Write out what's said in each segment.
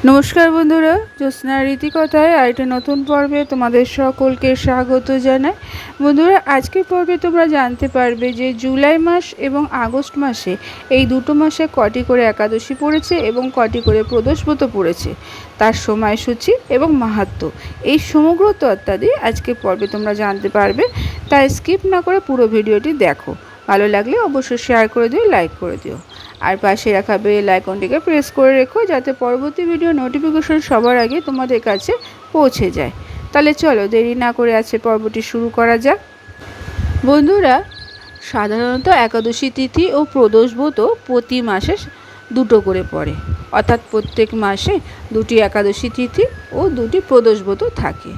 নমস্কার বন্ধুরা, জ্যোৎস্নার রীতিকথায় আরেকটা নতুন পর্বে তোমাদের সকলকে স্বাগত জানাই। বন্ধুরা, আজকের পর্বে তোমরা জানতে পারবে যে জুলাই মাস এবং আগস্ট মাসে এই দুটো মাসে কটি করে একাদশী পড়েছে এবং কটি করে প্রদোষব্রত পড়েছে, তার সময়সূচি এবং মাহাত্ম্য, এই সমগ্র তত্ত্বাদি আজকের পর্বে তোমরা জানতে পারবে। তাই স্কিপ না করে পুরো ভিডিওটি দেখো। ভালো লাগলে অবশ্যই শেয়ার করে দিও, লাইক করে দিও, আর পাশে রাখা বেল আইকনটিকে প্রেস করে রেখো যাতে পরবর্তী ভিডিও নোটিফিকেশন সবার আগে তোমাদের কাছে পৌঁছে যায়। তাহলে চলো দেরি না করে আজকে পর্বটি শুরু করা যাক। বন্ধুরা, সাধারণত একাদশী তিথি ও প্রদোষব্রত প্রতি মাসে দুটো করে পড়ে, অর্থাৎ প্রত্যেক মাসে দুটি একাদশী তিথি ও দুটি প্রদোষব্রত থাকে।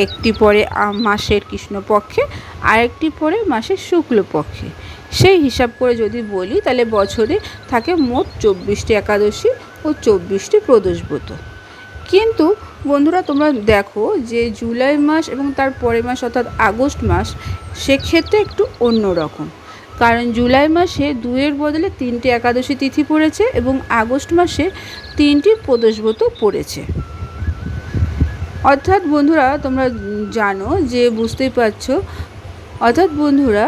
একটি পড়ে মাসের কৃষ্ণপক্ষে, আরেকটি পড়ে মাসের শুক্লপক্ষে। সেই হিসাব করে যদি বলি তাহলে বছরে থাকে মোট 24টি একাদশী ও 24টি প্রদোষব্রত। কিন্তু বন্ধুরা, তোমরা দেখো যে জুলাই মাস এবং তার পরের মাস অর্থাৎ আগস্ট মাস, সেক্ষেত্রে একটু অন্য রকম। কারণ জুলাই মাসে 2-এর বদলে 3টি একাদশী তিথি পড়েছে এবং আগস্ট মাসে 3টি প্রদোষব্রত পড়েছে। অর্থাৎ বন্ধুরা, তোমরা জানো যে বুঝতেই পারছো, অর্থাৎ বন্ধুরা,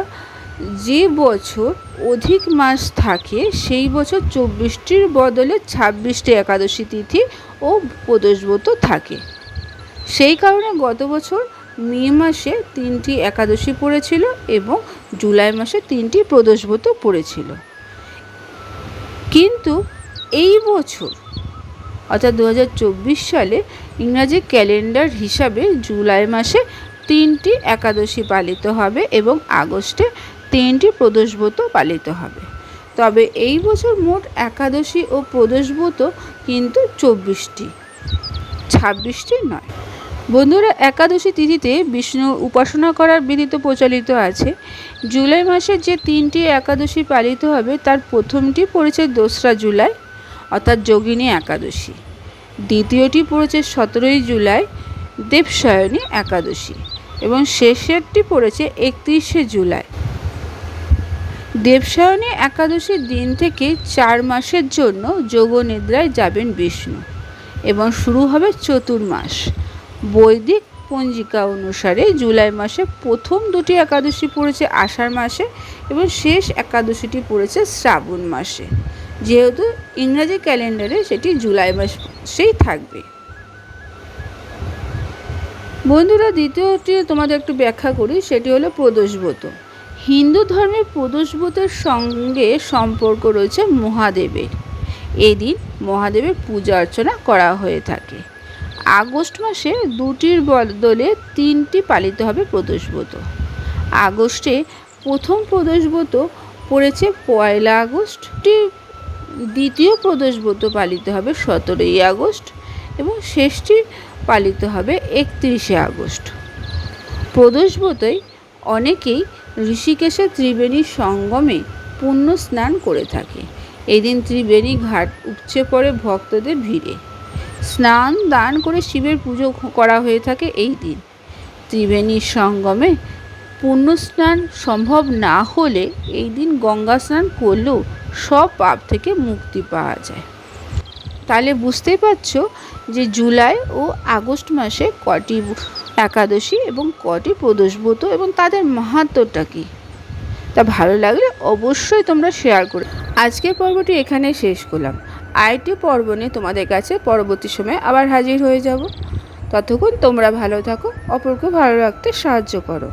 যে বছর অধিক মাস থাকে সেই বছর 24টির বদলে 26টি একাদশী তিথি ও প্রদোষব্রত থাকে। সেই কারণে গত বছর মে মাসে 3টি একাদশী পড়েছিল এবং জুলাই মাসে 3টি প্রদোষব্রত পড়েছিল। কিন্তু এই বছর অর্থাৎ 2024 সালে ইংরাজি ক্যালেন্ডার হিসাবে জুলাই মাসে 3টি একাদশী পালিত হবে এবং আগস্টে 3টি প্রদোষব্রত পালিত হবে। তবে এই বছর মোট একাদশী ও প্রদোষব্রত কিন্তু 24টি, 26টি নয়। বন্ধুরা, একাদশী তিথিতে বিষ্ণুর উপাসনা করার বিধি তো প্রচলিত আছে। জুলাই মাসে যে 3টি একাদশী পালিত হবে তার প্রথমটি পড়েছে 2রা জুলাই অর্থাৎ যোগিনী একাদশী, দ্বিতীয়টি পড়েছে 17ই জুলাই দেবসায়নী একাদশী এবং শেষেরটি পড়েছে 31শে জুলাই। দেবসায়নী একাদশীর দিন থেকে 4 মাসের জন্য যোগনিদ্রায় যাবেন বিষ্ণু এবং শুরু হবে চতুর্মাস। বৈদিক পঞ্জিকা অনুসারে জুলাই মাসে প্রথম দুটি একাদশী পড়েছে আষাঢ় মাসে এবং শেষ একাদশীটি পড়েছে শ্রাবণ মাসে, যেহেতু ইংরাজি ক্যালেন্ডারে সেটি জুলাই মাসেই থাকবে। বন্ধুরা, দ্বিতীয়টি তোমাদের একটু ব্যাখ্যা করি, সেটি হলো প্রদোষব্রত। হিন্দু ধর্মের প্রদোষব্রতের সঙ্গে সম্পর্ক রয়েছে মহাদেবের। এদিন মহাদেবের পূজা অর্চনা করা হয়ে থাকে। আগস্ট মাসে 2টির বদলে 3টি পালিত হবে প্রদোষব্রত। আগস্টে প্রথম প্রদোষব্রত পড়েছে 1 আগস্ট, দ্বিতীয় প্রদোষব্রত পালিত হবে 17ই আগস্ট এবং শেষটি পালিত হবে 31শে আগস্ট। প্রদোষব্রতই অনেকেই ঋষিকেশে ত্রিবেণী সঙ্গমে পুণ্য স্নান করে থাকে। এদিন ত্রিবেণী ঘাট উপচে পড়ে ভক্তদের ভিড়ে। স্নান দান করে শিবের পুজো করা হয়ে থাকে এই দিন। ত্রিবেণী সঙ্গমে পুণ্য স্নান সম্ভব না হলে এই দিন গঙ্গা স্নান করলেও সব পাপ থেকে মুক্তি পাওয়া যায়। তাহলে বুঝতেই পারছো যে জুলাই ও আগস্ট মাসে কটি একাদশী এবং কটি প্রদোষব্রত এবং তাদের মাহাত্ম্যটা কী, তা ভালো লাগলে অবশ্যই তোমরা শেয়ার করো। আজকের পর্বটি এখানে শেষ করলাম। আরেকটি পর্ব নিয়ে তোমাদের কাছে পরবর্তী সময়ে আবার হাজির হয়ে যাব। ততক্ষণ তোমরা ভালো থাকো, অপরকে ভালো রাখতে সাহায্য করো।